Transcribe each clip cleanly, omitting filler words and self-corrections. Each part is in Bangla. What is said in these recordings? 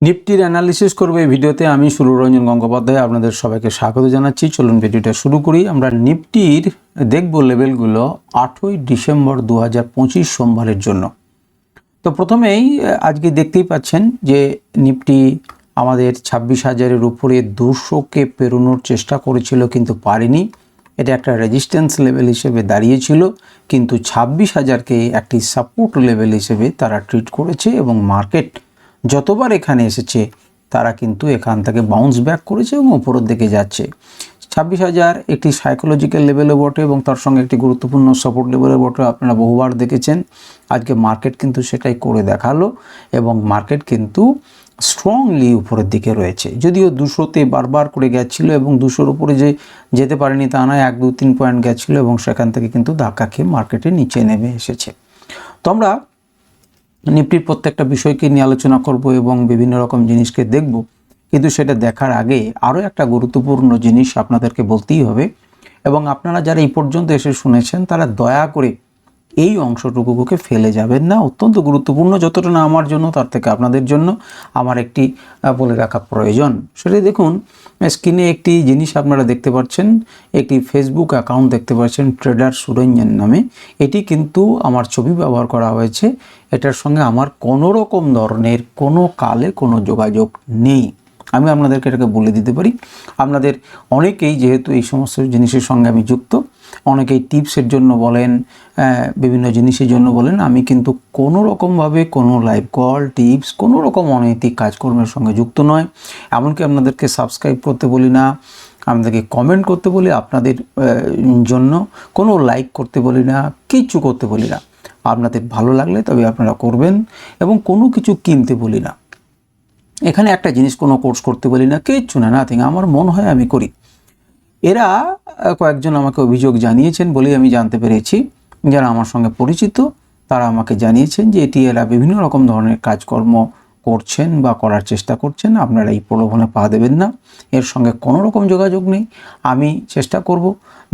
নিফটির অ্যানালিসিস করবে এই ভিডিওতে আমি সুররঞ্জন গঙ্গোপাধ্যায় আপনাদের সবাইকে স্বাগত জানাচ্ছি। চলুন ভিডিওটা শুরু করি। আমরা নিফটির দেখব লেভেলগুলো 8ই ডিসেম্বর 2025 সোমবারের জন্য। তো প্রথমেই আজকে দেখতেই পাচ্ছেন যে নিফটি আমাদের 26,000-এর উপরে 200-কে পেরোনোর চেষ্টা করেছিল কিন্তু পারেনি। এটা একটা রেজিস্ট্যান্স লেভেল হিসেবে দাঁড়িয়েছিল, কিন্তু 26,000-কে একটি সাপোর্ট লেভেল হিসেবে তারা ট্রিট করেছে এবং মার্কেট যতবার এখানে এসেছে তারা কিন্তু এখান থেকে বাউন্স ব্যাক করেছে এবং উপরের দিকে যাচ্ছে। 26,000 একটি সাইকোলজিক্যাল লেভেলে বটে এবং তার সঙ্গে একটি গুরুত্বপূর্ণ সাপোর্ট লেভেলে বটে, আপনারা বহুবার দেখেছেন। আজকে মার্কেট কিন্তু সেটাই করে দেখালো এবং মার্কেট কিন্তু স্ট্রংলি উপরের দিকে রয়েছে। যদিও 200-তে বারবার করে গেছিলো এবং 200-র উপরে যে যেতে পারেনি তা নয়, 1-2-3 পয়েন্ট গেছিলো এবং সেখান থেকে কিন্তু ধাক্কা খেয়ে মার্কেটে নিচে নেমে এসেছে। তো আমরা নিফটির প্রত্যেকটা বিষয়কে নিয়ে আলোচনা করব এবং বিভিন্ন রকম জিনিসকে দেখব, কিন্তু সেটা দেখার আগে আরও একটা গুরুত্বপূর্ণ জিনিস আপনাদেরকে বলতেই হবে এবং আপনারা যারা এই পর্যন্ত এসে শুনেছেন তারা দয়া করে এই অংশটুকুকে ফেলে যাবেন না। অত্যন্ত গুরুত্বপূর্ণ, যতটা না আমার জন্য তার থেকে আপনাদের জন্য আমার একটি বলে রাখা প্রয়োজন। সেটাই দেখুন, স্ক্রিনে একটি জিনিস আপনারা দেখতে পাচ্ছেন, একটি ফেসবুক অ্যাকাউন্ট দেখতে পাচ্ছেন ট্রেডার সুরঞ্জন নামে। এটি কিন্তু আমার ছবি ব্যবহার করা হয়েছে, এটার সঙ্গে আমার কোনো রকম ধরনের কোনো কালে কোনো যোগাযোগ নেই। আমি আপনাদেরকে এটাকে বলে দিতে পারি। আপনাদের অনেকেই যেহেতু এই সমস্ত জিনিসের সঙ্গে আমি যুক্ত, অনেকেই টিপসের জন্য বলেন, বিভিন্ন জিনিসের জন্য বলেন, আমি কিন্তু কোনো রকমভাবে কোনো লাইভ কল টিপস কোনো রকম অনৈতিক কাজকর্মের সঙ্গে যুক্ত নয়। এমনকি আপনাদেরকে সাবস্ক্রাইব করতে বলি না, আপনাদেরকে কমেন্ট করতে বলি, আপনাদের জন্য কোনো লাইক করতে বলি না, কিচ্ছু করতে বলি না। আপনাদের ভালো লাগলে তবে আপনারা করবেন এবং কোনো কিছু কিনতে বলি না। এখানে একটা জিনিস কোনো কোর্স করতে বলি না, কিচ্ছু না, নাথিং। আমার মন হয় আমি করি। এরা কয়েকজন আমাকে অভিযোগ জানিয়েছেন বলেই আমি জানতে পেরেছি, যারা আমার সঙ্গে পরিচিত তারা আমাকে জানিয়েছেন যে এটি এরা বিভিন্ন রকম ধরনের কাজকর্ম করছেন বা করার চেষ্টা করছেন। আপনারা এই প্রলোভনে পা দেবেন না, এর সঙ্গে কোনো রকম যোগাযোগ নেই। আমি চেষ্টা করব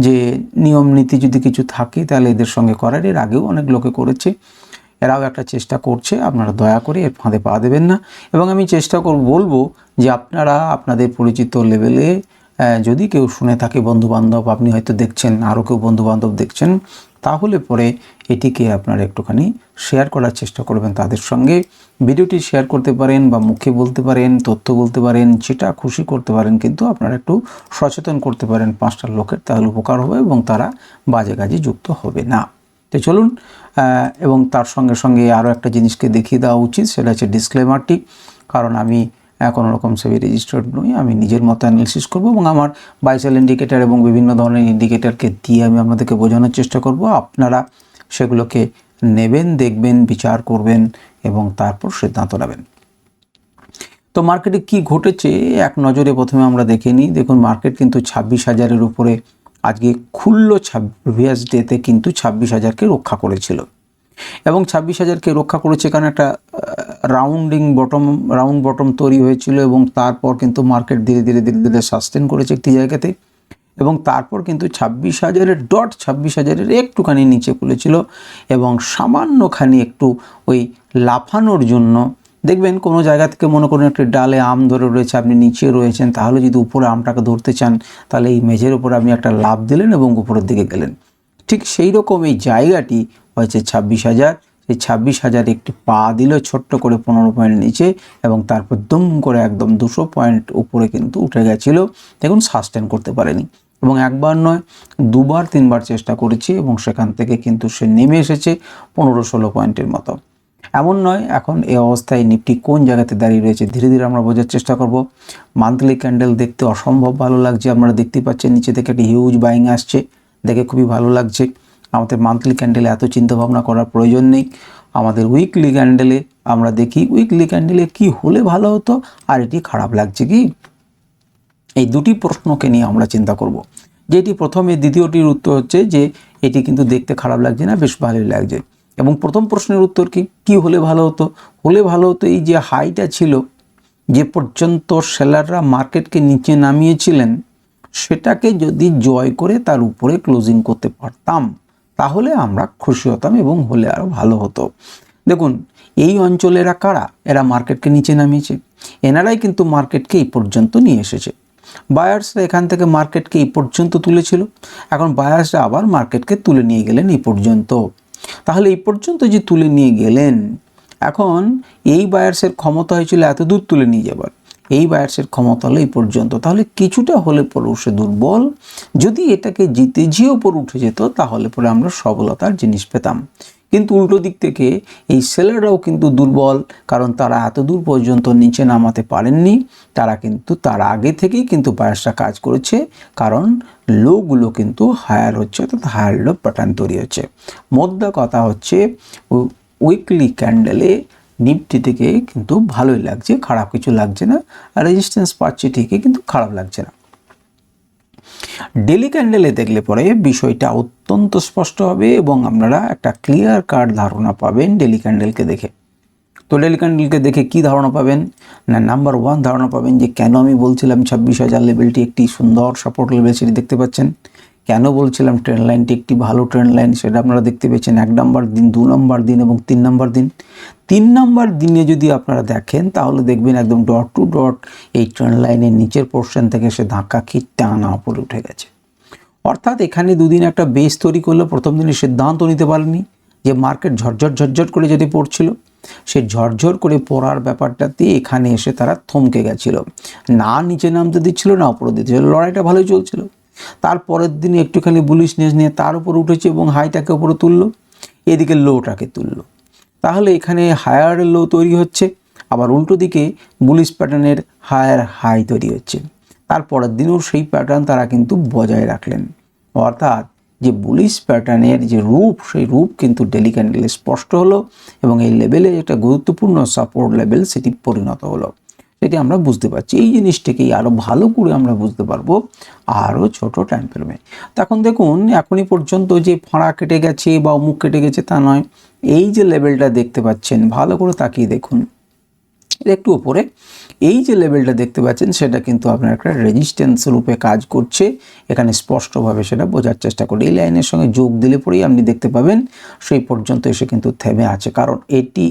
যে নিয়ম নীতি যদি কিছু থাকে তাহলে এদের সঙ্গে করার। এর আগেও অনেক লোকে করেছে, এরাও একটা চেষ্টা করছে। আপনারা দয়া করে এর ফাঁদে পা দেবেন না এবং আমি চেষ্টা বলবো যে আপনারা আপনাদের পরিচিত লেভেলে যদি কেউ শুনে থাকে, বন্ধুবান্ধব, আপনি হয়তো দেখছেন, আরও কেউ বন্ধুবান্ধব দেখছেন, তাহলে পরে এটিকে আপনারা একটুখানি শেয়ার করার চেষ্টা করবেন তাদের সঙ্গে। ভিডিওটি শেয়ার করতে পারেন বা মুখে বলতে পারেন, তথ্য বলতে পারেন, যেটা খুশি করতে পারেন, কিন্তু আপনারা একটু সচেতন করতে পারেন 5টা লোকের, তাহলে উপকার হবে এবং তারা বাজে কাজে যুক্ত হবে না। তো চলুন, এবং তার সঙ্গে সঙ্গে আরও একটা জিনিসকে দেখিয়ে দেওয়া উচিত, সেটা হচ্ছে ডিসক্লেমারটি। কারণ আমি কোনো রকম সেবি রেজিস্টার্ড নই, আমি নিজের মতো অ্যানালিসিস করব এবং আমার বাইসেল ইন্ডিকেটার এবং বিভিন্ন ধরনের ইন্ডিকেটারকে দিয়ে আমি আপনাদেরকে বোঝানোর চেষ্টা করব। আপনারা সেগুলোকে নেবেন, দেখবেন, বিচার করবেন এবং তারপর সিদ্ধান্ত নেবেন। তো মার্কেটে কি ঘটেছে এক নজরে প্রথমে আমরা দেখে নিই। দেখুন, মার্কেট কিন্তু 26,000-এর উপরে আজকে খুললো। প্রিভিয়াস ডেতে কিন্তু 26,000-কে রক্ষা করেছিল এবং 26,000-কে রক্ষা করেছে কারণ একটা রাউন্ড বটম তৈরি হয়েছিল এবং তারপর কিন্তু মার্কেট ধীরে ধীরে সাস্টেন করেছে একটি জায়গাতে এবং তারপর কিন্তু 26,000-এর একটুখানি নিচে খুলেছিল এবং সামান্যখানি একটু ওই লাফানোর জন্য দেখবেন কোনো জায়গা থেকে, মনে করুন একটি ডালে আম ধরে রয়েছে, আপনি নিচে রয়েছেন, তাহলে যদি উপরে আমটাকে ধরতে চান তাহলে এই মেঝের উপরে আপনি একটা লাফ দিলেন এবং উপরের দিকে গেলেন। ঠিক সেই রকম এই জায়গাটি হয়েছে 26,000। সেই 26,000 একটি পা দিল ছোট্ট করে 15 পয়েন্ট নিচে এবং তারপর দুম করে একদম 200 পয়েন্ট উপরে কিন্তু উঠে গেছিল। দেখুন, সাস্টেন করতে পারেনি এবং একবার নয়, দুবার তিনবার চেষ্টা করেছি এবং সেখান থেকে কিন্তু সে নেমে এসেছে 15-16 পয়েন্টের মতো। এমন নয় এখন এই অবস্থায় নিফটি কোন জায়গাতে দাঁড়িয়ে রয়েছে, ধীরে ধীরে আমরা বোঝার চেষ্টা করব। মান্থলি ক্যান্ডেল দেখতে অসম্ভব ভালো লাগছে, আপনারা দেখতে পাচ্ছেন নিচে থেকে একটি হিউজ বাইং আসছে, দেখে খুবই ভালো লাগছে। আমাদের মান্থলি ক্যান্ডেলে এত চিন্তাভাবনা করার প্রয়োজন নেই। আমাদের উইকলি ক্যান্ডেলে আমরা দেখি, উইকলি ক্যান্ডেলে কি হলে ভালো হতো আর এটি খারাপ লাগছে কি, এই দুটি প্রশ্নকে নিয়ে আমরা চিন্তা করব। যেটি প্রথমে, দ্বিতীয়টির উত্তর হচ্ছে যে এটি কিন্তু দেখতে খারাপ লাগছে না, বেশ ভালোই লাগছে। এবং প্রথম প্রশ্নের উত্তর কি হলে ভালো হতো? হলে ভালো হতো এই যে হাইটা ছিল, যে পর্যন্ত সেলাররা মার্কেটকে নিচে নামিয়েছিলেন, সেটাকে যদি জয় করে তার উপরে ক্লোজিং করতে পারতাম তাহলে আমরা খুশি হতাম এবং হলে আরও ভালো হতো। দেখুন, এই অঞ্চলেরা কারা? এরা মার্কেটকে নিচে নামিয়েছে। এনারাই কিন্তু মার্কেটকে এই পর্যন্ত নিয়ে এসেছে। বায়ার্সরা এখান থেকে মার্কেটকে এই পর্যন্ত তুলেছিল, এখন বায়ার্সরা আবার মার্কেটকে তুলে নিয়ে গেলেন এই পর্যন্ত। তাহলে এই পর্যন্ত যে তুলে নিয়ে গেলেন, এখন এই বায়ার্সের ক্ষমতা হয়েছিল এত দূর তুলে নিয়ে যাবার, এই বায়ার্সের ক্ষমতা হলো এই পর্যন্ত। তাহলে কিছুটা হলে পরে সে দুর্বল, যদি এটাকে জিতে যে ওপর উঠে যেত তাহলে পরে আমরা সফলতার জিনিস পেতাম। কিন্তু উল্টো দিক থেকে এই সেলাররাও কিন্তু দুর্বল, কারণ তারা এত দূর পর্যন্ত নিচে নামাতে পারেননি। তারা কিন্তু তার আগে থেকেই কিন্তু বায়ার্সরা কাজ করেছে, কারণ লোগুলো কিন্তু হায়ার হচ্ছে, অর্থাৎ হায়ার লো প্যাটার্ন তৈরি হচ্ছে। মোদ্দা কথা হচ্ছে উইকলি ক্যান্ডেলে নিফটি থেকে কিন্তু ভালোই লাগছে, খারাপ কিছু লাগছে না। রেজিস্ট্যান্স পাচ্ছে ঠিকই, কিন্তু খারাপ লাগছে না। ডেলি ক্যান্ডেলে দেখলে পরে বিষয়টা অত্যন্ত স্পষ্ট হবে এবং আপনারা একটা ক্লিয়ার কাট ধারণা পাবেন ডেলি ক্যান্ডেলকে দেখে। তো ডেলি ক্যান্ডেলকে দেখে কি ধারণা পাবেন না, নাম্বার 1 ধারণা পাবেন যে কেন আমি বলছিলাম 26,000 লেভেলটি একটি সুন্দর সাপোর্ট লেভেল, সেটি দেখতে পাচ্ছেন। কেন বলছিলাম ট্রেন্ড লাইনটি একটি ভালো ট্রেন্ড লাইন, সেটা আপনারা দেখতে পেয়েছেন 1 নম্বর দিন, 2 নম্বর দিন এবং 3 নম্বর দিন। 3 নম্বর দিনে যদি আপনারা দেখেন তাহলে দেখবেন একদম ডট টু ডট এই ট্রেন্ড লাইনের নিচের পোর্শন থেকে সে ধাক্কা খেয়ে টানা উপরে উঠে গেছে। অর্থাৎ এখানে দুদিন একটা বেস তৈরি করলো। প্রথম দিনে সিদ্ধান্ত নিতে পারেনি যে মার্কেট ঝরঝর করে যেটি পড়ছিল, সে ঝরঝর করে পড়ার ব্যাপারটাতে এখানে এসে তারা থমকে গেছিল, না নিচে নামতে দিচ্ছিল না উপরে দিচ্ছিল, লড়াইটা ভালোই চলছিল। তারপরের দিনে একটুখানি বুলিশনেস নিয়ে তার উপর উঠেছে এবং হাইটাকে উপরে তুললো, এদিকে লোটাকে তুললো। তাহলে এখানে হায়ার লো তৈরি হচ্ছে, আবার উল্টো দিকে বুলিশ প্যাটার্নের হায়ার হাই তৈরি হচ্ছে। তারপরের দিনেও সেই প্যাটার্ন তারা কিন্তু বজায় রাখলেন, অর্থাৎ যে বুলিশ প্যাটার্নের যে রূপ, সেই রূপ কিন্তু ডেলি ক্যান্ডেলে স্পষ্ট হলো এবং এই লেভেলে একটা গুরুত্বপূর্ণ সাপোর্ট লেভেল সেটি পরিণত হলো। সেটি আমরা বুঝতে পারছি। এই জিনিসটাকেই আরও ভালো করে আমরা বুঝতে পারবো আরও ছোট টাইম ফ্রেমে। তখন দেখুন এখনই পর্যন্ত যে ফাঁড়া কেটে গেছে বা মুখ কেটে গেছে তা নয়, এই যে লেভেলটা দেখতে পাচ্ছেন ভালো করে তাকিয়ে দেখুন, একটু উপরে এই যে লেভেলটা দেখতে পাচ্ছেন সেটা কিন্তু আপনার একটা রেজিস্ট্যান্স রূপে কাজ করছে। এখানে স্পষ্টভাবে সেটা বোঝার চেষ্টা করি। এই লাইনের সঙ্গে যোগ দিলে পরেই আপনি দেখতে পাবেন সেই পর্যন্ত এসে কিন্তু থেমে আছে, কারণ এটি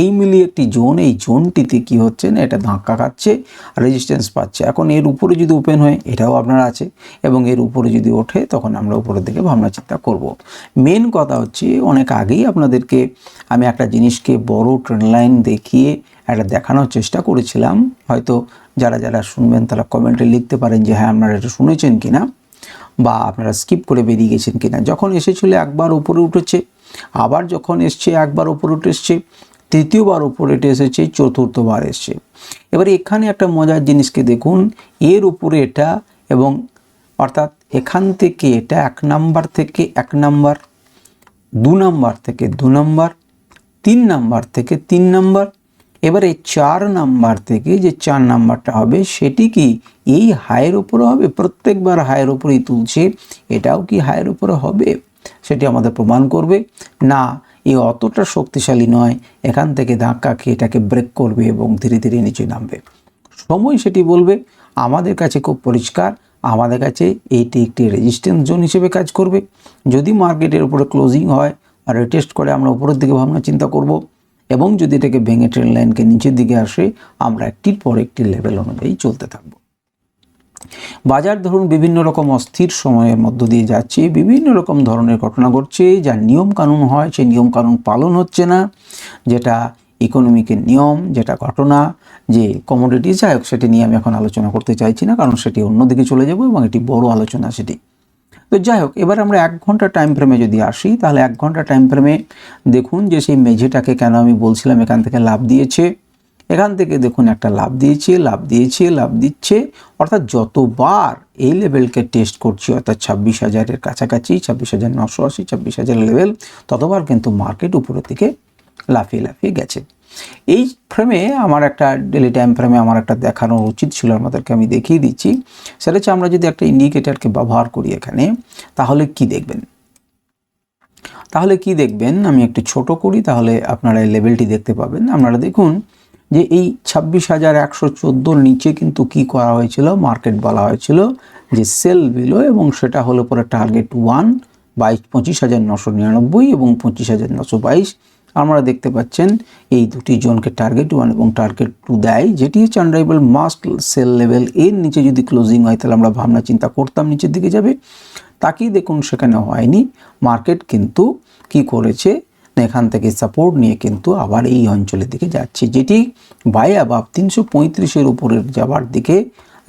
এই মিলিয়ে একটি জোন, এই জোনটিতে কি হচ্ছে না, এটা ধাক্কা খাচ্ছে, রেজিস্ট্যান্স পাচ্ছে। এখন এর উপরে যদি ওপেন হয় এটাও আপনার আছে এবং এর উপরে যদি ওঠে তখন আমরা উপরের দিকে ভাবনা চিন্তা করব। মেন কথা হচ্ছে অনেক আগেই আপনাদেরকে আমি একটা জিনিসকে বড় ট্রেন্ড লাইন দেখিয়ে একটা দেখানোর চেষ্টা করেছিলাম। হয়তো যারা যারা শুনবেন তারা কমেন্টে লিখতে পারেন যে হ্যাঁ আপনারা এটা শুনেছেন কিনা বা আপনারা স্কিপ করে বেরিয়ে গেছেন কিনা। যখন এসেছিল একবার উপরে উঠেছে, আবার যখন এসছে একবার উপরে উঠে এসছে, তৃতীয়বার উপরে উঠে এসেছে, চতুর্থবার এসছে। এবারে এখানে একটা মজার জিনিসকে দেখুন, এর উপরে এটা এবং অর্থাৎ এখান থেকে এটা 1 নাম্বার থেকে 1 নাম্বার, 2 নাম্বার থেকে 2 নাম্বার, 3 নাম্বার থেকে 3 নাম্বার, এবারে 4 নাম্বার থেকে যে 4 নাম্বারটা হবে সেটি কি এই হাইয়ের উপরে হবে? প্রত্যেকবার হাইয়ের উপরেই তুলছে, এটাও কি হাইয়ের উপরে হবে? সেটি আমাদের প্রমাণ করবে না এই অতটা শক্তিশালী নয়, এখান থেকে ধাক্কা খেয়ে এটাকে ব্রেক করবে এবং ধীরে ধীরে নিচে নামবে। সময় সেটি বলবে। আমাদের কাছে খুব পরিষ্কার, আমাদের কাছে এইটি একটি রেজিস্ট্যান্স জোন হিসেবে কাজ করবে। যদি মার্কেটের উপরে ক্লোজিং হয় আর রিটেস্ট করে আমরা উপরের দিকে ভাবনা চিন্তা করব এবং যদি এটাকে ভেঙে ট্রেন্ড লাইনকে নিচের দিকে আসে আমরা একটির পর একটি লেভেল অনুযায়ী চলতে থাকব। বাজার ধরুন বিভিন্ন রকম অস্থির সময়ের মধ্য দিয়ে যাচ্ছে, বিভিন্ন রকম ধরনের ঘটনা ঘটছে, যার নিয়ম কানুন হয় সেই নিয়ম কানুন পালন হচ্ছে না, যেটা ইকোনমিকের নিয়ম, যেটা ঘটনা, যে কমোডিটি, যাই হোক সেটি নিয়ে আমি এখন আলোচনা করতে চাইছি না, কারণ সেটি অন্যদিকে চলে যাব এবং এটি বড় আলোচনা সেটি। তো যাই হোক, এবার আমরা 1 ঘন্টা টাইম ফ্রেমে যদি আসি তাহলে 1 ঘন্টা টাইম ফ্রেমে দেখুন যে সেই মেঝেটাকে কেন আমি বলছিলাম এখান থেকে লাভ দিয়েছে, এখান থেকে দেখুন একটা লাভ দিচ্ছে, অর্থাৎ যতবার এই লেভেলকে টেস্ট করছি অর্থাৎ 26,000-এর কাছাকাছি, 26,980, 26,000 লেভেল, ততবার কিন্তু মার্কেট উপরের দিকে লাফিয়ে গেছে। এই ফ্রেমে আমার একটা ডেলি টাইম ফ্রেমে আমার একটা দেখানো উচিত ছিল, আমাদেরকে আমি দেখিয়ে দিচ্ছি। সেটা হচ্ছে আমরা যদি একটা ইন্ডিকেটরকে ব্যবহার করি এখানে তাহলে কি দেখবেন, আমি একটু ছোট করি তাহলে আপনারা এই লেভেলটি দেখতে পাবেন। আপনারা দেখুন যে এই 26,114 নিচে কিন্তু কি করা হয়েছিল, মার্কেট বলা হয়েছিল যে সেল বিলো, এবং সেটা হলো পরে টার্গেট 1 25,999 এবং 25,922, আমরা দেখতে পাচ্ছেন এই দুটি জোনকে টার্গেট 1 এবং টার্গেট 2 দেয়, যেটি হচ্ছে আনরাইভেল মাস্ট সেল লেভেল। এর নিচে যদি ক্লোজিং হয় তাহলে আমরা ভাবনা চিন্তা করতাম নিচের দিকে যাবে, তাকেই দেখুন সেখানে হয়নি। মার্কেট কিন্তু কি করেছে, এখান থেকে সাপোর্ট নিয়ে কিন্তু আবার এই অঞ্চলের দিকে যাচ্ছে, যেটি বাই অ্যাবাভ 335-এর উপরের যাওয়ার দিকে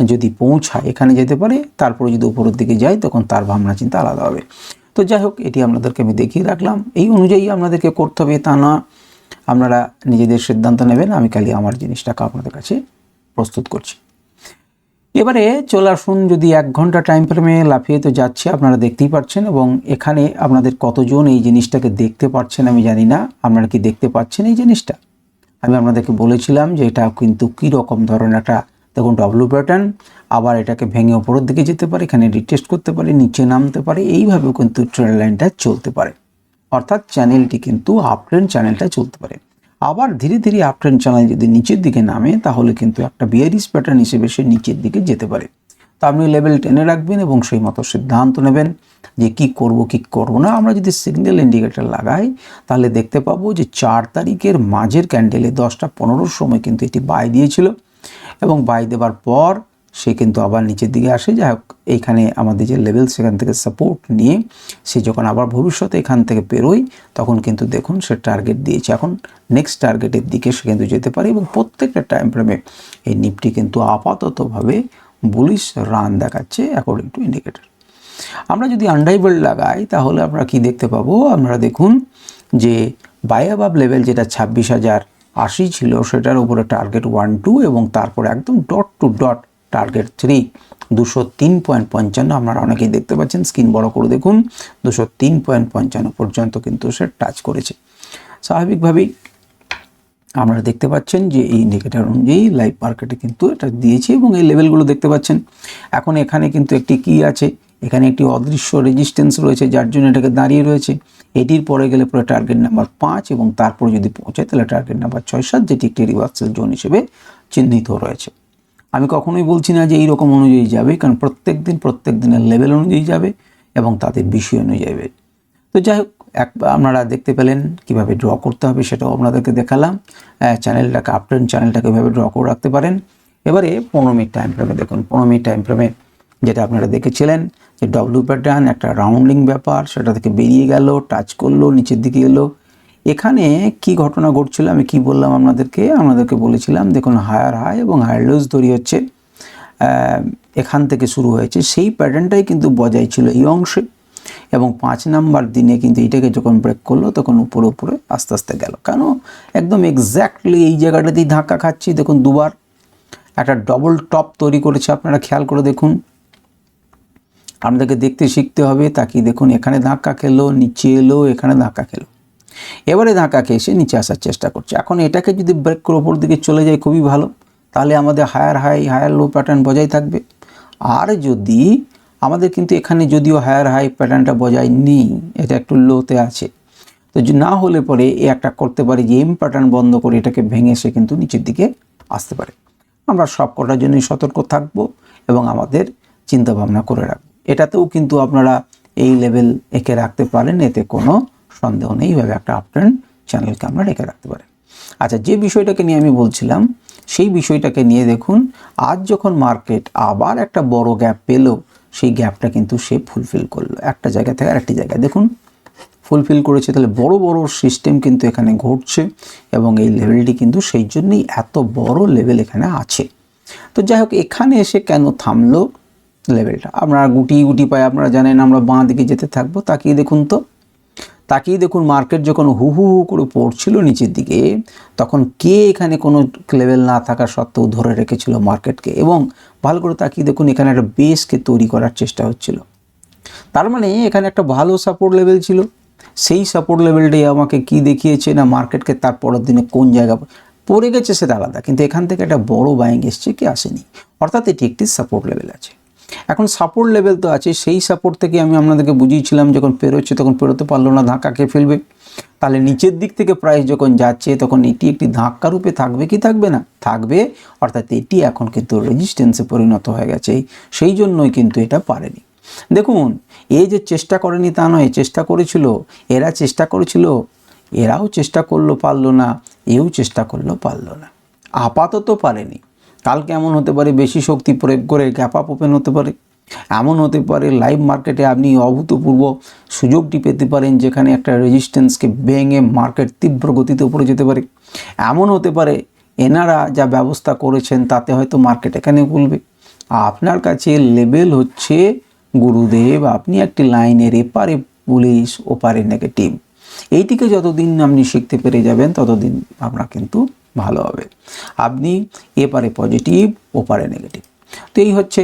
যদি পৌঁছায় এখানে যেতে পারে, তারপরে যদি উপরের দিকে যায় তখন তার ভাবনা চিন্তা আলাদা হবে। তো যাই হোক, এটি আপনাদেরকে আমি দেখিয়ে রাখলাম, এই অনুযায়ী আপনাদেরকে করতে হবে তা না, আপনারা নিজেদের সিদ্ধান্ত নেবেন। আমি খালি আমার জিনিসটাকে আপনাদের কাছে প্রস্তুত করছি। এবারে চলে আসুন, যদি 1 ঘন্টা টাইম ফ্রেমে লাফিয়ে তো যাচ্ছে, আপনারা দেখতেই পাচ্ছেন, এবং এখানে আপনাদের কতজন এই জিনিসটাকে দেখতে পাচ্ছেন আমি জানি না। আপনারা কি দেখতে পাচ্ছেন এই জিনিসটা? আমি আপনাদেরকে বলেছিলাম যে এটা কিন্তু কী রকম ধরনের একটা, দেখুন ডব্লিউ প্যাটার্ন, আবার এটাকে ভেঙে ওপরের দিকে যেতে পারে, এখানে রিটেস্ট করতে পারে, নিচে নামতে পারে, এইভাবেও কিন্তু ট্রেন্ড লাইনটা চলতে পারে। অর্থাৎ চ্যানেলটি কিন্তু আপ ট্রেন্ড চ্যানেলটা চলতে পারে। আবার ধীরে ধীরে আপ ট্রেন্ড চ্যানেল যদি নিচের দিকে নামে তাহলে কিন্তু একটা বিয়ারিশ প্যাটার্ন হিসেবে সে নিচের দিকে যেতে পারে। তো আপনি লেভেল টেনে রাখবেন এবং সেই মতো সিদ্ধান্ত নেবেন যে কি করব কি করব না। আমরা যদি সিগন্যাল ইন্ডিকেটর লাগাই তাহলে দেখতে পাবো যে 4 তারিখের মাঝের ক্যান্ডেলে 10টা 15 সময় কিন্তু এটি বাই দিয়েছিল, এবং বাই দেওয়ার পর সে কিন্তু আবার নিচের দিকে আসে। যাই হোক, এইখানে আমাদের যে লেভেল সেখান থেকে সাপোর্ট নিয়ে সে যখন আবার ভবিষ্যতে এখান থেকে পেরোয় তখন কিন্তু দেখুন সে টার্গেট দিয়েছে, এখন নেক্সট টার্গেটের দিকে সে কিন্তু যেতে পারে। এবং প্রত্যেকটা টাইম ফ্রেমে এই নিফটি কিন্তু আপাততভাবে বুলিশ রান দেখাচ্ছে অ্যাকর্ডিং টু ইন্ডিকেটর। আমরা যদি আনরাইভেল লাগাই তাহলে আমরা কি দেখতে পাবো, আপনারা দেখুন যে বাই অ্যাবাভ লেভেল যেটা 26,080 ছিল সেটার উপরে টার্গেট 1 2 এবং তারপরে একদম ডট টু ডট টার্গেট 3 203.55। আপনারা অনেকেই দেখতে পাচ্ছেন, স্ক্রিন বড় করে দেখুন, 203.55 পর্যন্ত কিন্তু সে টাচ করেছে। স্বাভাবিকভাবেই আপনারা দেখতে পাচ্ছেন যে এই ইন্ডিকেটর অনুযায়ী লাইভ মার্কেটে কিন্তু এটা দিয়েছে এবং এই লেভেলগুলো দেখতে পাচ্ছেন। এখন এখানে কিন্তু একটি কি আছে, এখানে একটি অদৃশ্য রেজিস্ট্যান্স রয়েছে যার জন্য এটাকে দাঁড়িয়ে রয়েছে। এটির পরে গেলে পরে টার্গেট নাম্বার 5 এবং তারপর যদি পৌঁছায় তাহলে টার্গেট নাম্বার 6-7, যেটি একটি রিভার্সাল জোন হিসেবে চিহ্নিত রয়েছে। আমি কখনোই বলছি না যে এইরকম অনুযায়ী যাবে, কারণ প্রত্যেক দিনের লেভেল অনুযায়ী যাবে এবং তাদের বিষয় অনুযায়ী যাবে। তো যাই হোক, আপনারা দেখতে পেলেন কিভাবে ড্র করতে হবে সেটাও আপনাদেরকে দেখালাম। চ্যানেলটাকে আপ ট্রেন্ড চ্যানেলটাকে এভাবে ড্র করে রাখতে পারেন। এবারে 15 মিনিট টাইম ফ্রেমে দেখুন, 15 মিনিট টাইম ফ্রেমে যেটা আপনারা দেখেছিলেন যে ডব্লিউ প্যাটার্ন একটা রাউন্ডিং ব্যাপার, সেটা থেকে বেরিয়ে গেল, টাচ করলো, নিচের দিকে এলো। এখানে কি ঘটনা ঘটছিল আমি কি বললাম আপনাদেরকে বলেছিলাম, দেখুন হায়ার হাই এবং হায়ার লোজ তৈরি হচ্ছে, এখান থেকে শুরু হয়েছে, সেই প্যাটার্নটাই কিন্তু বজায় ছিল এই অংশে। এবং 5 নাম্বার দিনে কিন্তু এইটাকে যখন ব্রেক করলো তখন উপরে উপরে আস্তে আস্তে গেল, কেন একদম এক্স্যাক্টলি এই জায়গাটাতেই ধাক্কা খাচ্ছি। দেখুন দুবার একটা ডবল টপ তৈরি করেছে, আপনারা খেয়াল করে দেখুন, আপনাদেরকে দেখতে শিখতে হবে। তাকিয়ে দেখুন, এখানে ধাক্কা খেলো, নিচে এলো, এখানে ধাক্কা খেলো, এবারে ধাক্কা খেয়ে এসে নিচে আসার চেষ্টা করছে। এখন এটাকে যদি ব্রেক করে ওপর দিকে চলে যায় খুবই ভালো, তাহলে আমাদের higher high higher low pattern বজায় থাকবে। আর যদি আমাদের কিন্তু এখানে যদিও হায়ার হাই প্যাটার্নটা বজায় নেই, এটা একটু লোতে আছে, তো না হলে পরে এ একটা করতে পারে যে এম প্যাটার্ন বন্ধ করে এটাকে ভেঙে সে কিন্তু নিচের দিকে আসতে পারে। আমরা সব কটার জন্যই সতর্ক থাকবো এবং আমাদের চিন্তা ভাবনা করে রাখবো। এটাতেও কিন্তু আপনারা এই লেভেল এঁকে রাখতে পারেন, এতে কোনো সন্দেহ নেই। এইভাবে একটা আপ ট্রেন্ড চ্যানেলকে আমরা রেখে রাখতে পারি। আচ্ছা, যে বিষয়টাকে নিয়ে আমি বলছিলাম সেই বিষয়টাকে নিয়ে দেখুন, আজ যখন মার্কেট আবার একটা বড় গ্যাপ পেল, সেই গ্যাপটা কিন্তু সে ফুলফিল করলো, একটা জায়গা থেকে আরেকটি জায়গায় দেখুন ফুলফিল করেছে। তাহলে বড় বড় সিস্টেম কিন্তু এখানে ঘটছে এবং এই লেভেলটি কিন্তু সেই জন্যই এত বড় লেভেল এখানে আছে। তো যাই হোক, এখানে এসে কেন থামলো লেভেলটা, আপনারা গুটি গুটি পায় আপনারা জানেন আমরা বাঁ দিকে যেতে থাকবো। তাকিয়ে দেখুন মার্কেট যখন হু হু হু করে পড়ছিল নিচের দিকে, তখন কে এখানে কোনো লেভেল না থাকা সত্ত্বেও ধরে রেখেছিল মার্কেটকে, এবং ভালো করে তাকিয়ে দেখুন এখানে একটা বেসকে তৈরি করার চেষ্টা হচ্ছিল। তার মানে এখানে একটা ভালো সাপোর্ট লেভেল ছিল। সেই সাপোর্ট লেভেলটাই আমাকে কি দেখিয়েছে না, মার্কেটকে তার পরের দিনে কোন জায়গা পড়ে গেছে সেটা আলাদা, কিন্তু এখান থেকে একটা বড় বাইং এসছে কি আসেনি, অর্থাৎ এটি একটি সাপোর্ট লেভেল আছে। এখন সাপোর্ট লেভেল তো আছে, সেই সাপোর্ট থেকে আমি আপনাদেরকে বুঝিয়েছিলাম যখন পেরোচ্ছে তখন পেরোতে পারলো না, ধাক্কা খেয়ে ফেলবে। তাহলে নিচের দিক থেকে প্রাইস যখন যাচ্ছে তখন এটি একটি ধাক্কা রূপে থাকবে কি থাকবে না, থাকবে। অর্থাৎ এটি এখন কিন্তু রেজিস্ট্যান্সে পরিণত হয়ে গেছে, সেই জন্যই কিন্তু এটা পারেনি। দেখুন এই যে চেষ্টা করেনি তা নয়, চেষ্টা করেছিল, এরা চেষ্টা করেছিল এরাও চেষ্টা করলো পারলো না, এও চেষ্টা করলো পারলো না, আপাতত পারেনি। কালকে এমন হতে পারে বেশি শক্তি প্রয়োগ করে গ্যাপ আপ ওপেন হতে পারে, এমন হতে পারে লাইভ মার্কেটে আপনি অভূতপূর্ব সুযোগটি পেতে পারেন যেখানে একটা রেজিস্ট্যান্সকে ভেঙে মার্কেট তীব্র গতিতে উপরে যেতে পারে। এমন হতে পারে এনারা যা ব্যবস্থা করেছেন তাতে হয়তো মার্কেট এখানে খুলবে। আপনার কাছে লেভেল হচ্ছে গুরুদেব, আপনি একটি লাইনের এপারে পুলিশ ওপারে নেগেটিভ, এইটিকে যতদিন আপনি শিখতে পেরে যাবেন ততদিন আপনার কিন্তু ভালো হবে। আপনি এপারে পজিটিভ ওপারে নেগেটিভ। তো এই হচ্ছে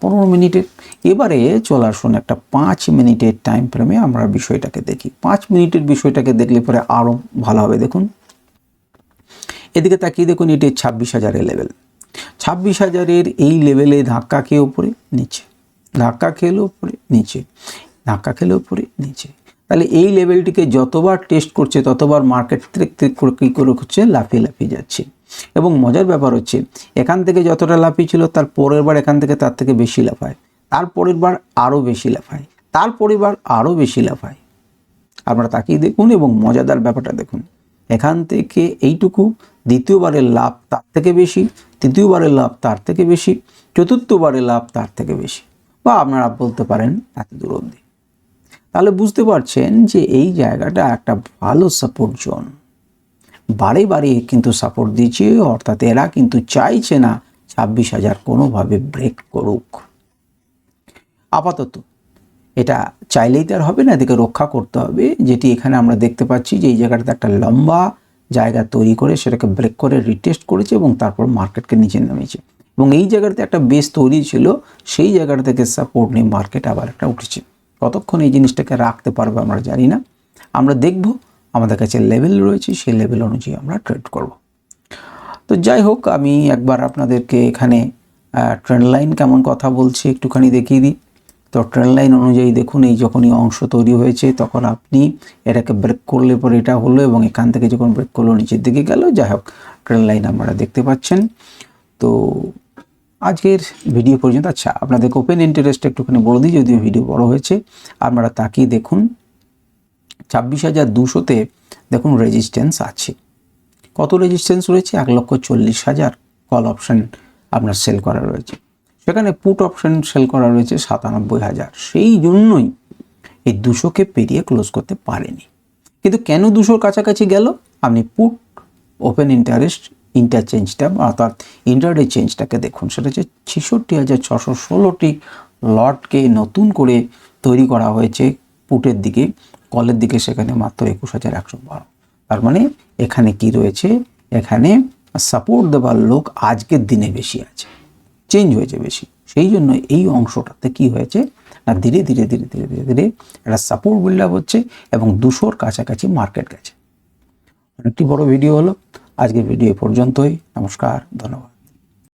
15 মিনিটের। এবারে চলে আসুন একটা 5 মিনিটের টাইম ফ্রেমে আমরা বিষয়টাকে দেখি। 5 মিনিটের বিষয়টাকে দেখলে পরে আরও ভালো হবে। দেখুন এদিকে তাকিয়ে দেখুন, এটি 26,000-এর লেভেল। 26,000-এর এই লেভেলে ধাক্কা খেয়ে উপরে নিচে, ধাক্কা খেলে উপরে নিচে, ধাক্কা খেলে উপরে নিচে। তাহলে এই লেভেলটিকে যতবার টেস্ট করছে ততবার মার্কেট ত্রিক করে কী করে হচ্ছে লাফিয়ে লাফিয়ে যাচ্ছে। এবং মজার ব্যাপার হচ্ছে এখান থেকে যতটা লাফিয়ে ছিল তার পরের বার এখান থেকে তার থেকে বেশি লাফায়, তার পরের বার আরও বেশি লাফায়, তার পরের বার আরও বেশি লাফায়। আপনারা তাকিয়ে দেখুন এবং মজাদার ব্যাপারটা দেখুন, এখান থেকে এইটুকু, দ্বিতীয়বারের লাভ তার থেকে বেশি, তৃতীয়বারের লাভ তার থেকে বেশি, চতুর্থবারের লাভ তার থেকে বেশি, বা আপনারা বলতে পারেন এত দূর অবধি। তাহলে বুঝতে পারছেন যে এই জায়গাটা একটা ভালো সাপোর্ট জোন, বারে বারে কিন্তু সাপোর্ট দিচ্ছে, অর্থাৎ এরা কিন্তু চাইছে না 26,000 কোনোভাবে ব্রেক করুক। আপাতত এটা চাইলেই তার হবে না, এদিকে রক্ষা করতে হবে, যেটি এখানে আমরা দেখতে পাচ্ছি যে এই জায়গাটাতে একটা লম্বা জায়গা তৈরি করে সেটাকে ব্রেক করে রিটেস্ট করেছে এবং তারপর মার্কেটকে নিচে নামিয়েছে। এবং এই জায়গাটাতে একটা বেস তৈরি ছিল, সেই জায়গাটা থেকে সাপোর্ট নিয়ে মার্কেট আবার একটা উঠেছে। কতক্ষণ এই জিনিসটাকে রাখতে পারবে আমরা জানি না, আমরা দেখব। আমাদের কাছে লেভেল রয়েছে, সেই লেভেল অনুযায়ী আমরা ট্রেড করব। তো যাই হোক, আমি একবার আপনাদেরকে এখানে ট্রেন্ড লাইন কেমন কথা বলছি একটুখানি দেখিয়ে দিই। তো ট্রেন্ড লাইন অনুযায়ী দেখুন, এই যখনই অংশ তৈরি হয়েছে তখন আপনি এটাকে ব্রেক করলে পরে এটা হলো এবং এখান থেকে যখন ব্রেক করলো নিচের দিকে গেল। যাই হোক, ট্রেন্ড লাইন আপনারা দেখতে পাচ্ছেন। তো আজকের ভিডিও পর্যন্ত। আচ্ছা, আপনাদেরকে ওপেন ইন্টারেস্ট একটুখানি বলে দিই, যদিও ভিডিও বড় হয়েছে। আপনারা তাকিয়ে দেখুন 26,200-তে দেখুন রেজিস্ট্যান্স আছে। কত রেজিস্ট্যান্স রয়েছে? 1,40,000 কল অপশান আপনার সেল করা রয়েছে, সেখানে পুট অপশান সেল করা রয়েছে 97,000। সেই জন্যই এই 200-কে পেরিয়ে ক্লোজ করতে পারেনি। কিন্তু কেন 200-র কাছাকাছি গেল? আপনি পুট ওপেন ইন্টারেস্ট ইন্টারচেঞ্জটা অর্থাৎ ইন্টারডে চেঞ্জটাকে দেখুন, সেটা হচ্ছে 66,616টি লটকে নতুন করে তৈরি করা হয়েছে পুটের দিকে, কলের দিকে সেখানে মাত্র 21,112। তার মানে এখানে কি রয়েছে? এখানে সাপোর্ট দেওয়ার লোক আজকের দিনে বেশি আছে, চেঞ্জ হয়েছে বেশি। সেই জন্য এই অংশটাতে কি হয়েছে না, ধীরে ধীরে ধীরে ধীরে ধীরে ধীরে একটা সাপোর্ট বিল্ড আপ হচ্ছে এবং 200-র কাছাকাছি মার্কেট গেছে। অনেকটি বড় ভিডিও হলো, আজকের ভিডিও পর্যন্তই। নমস্কার, ধন্যবাদ।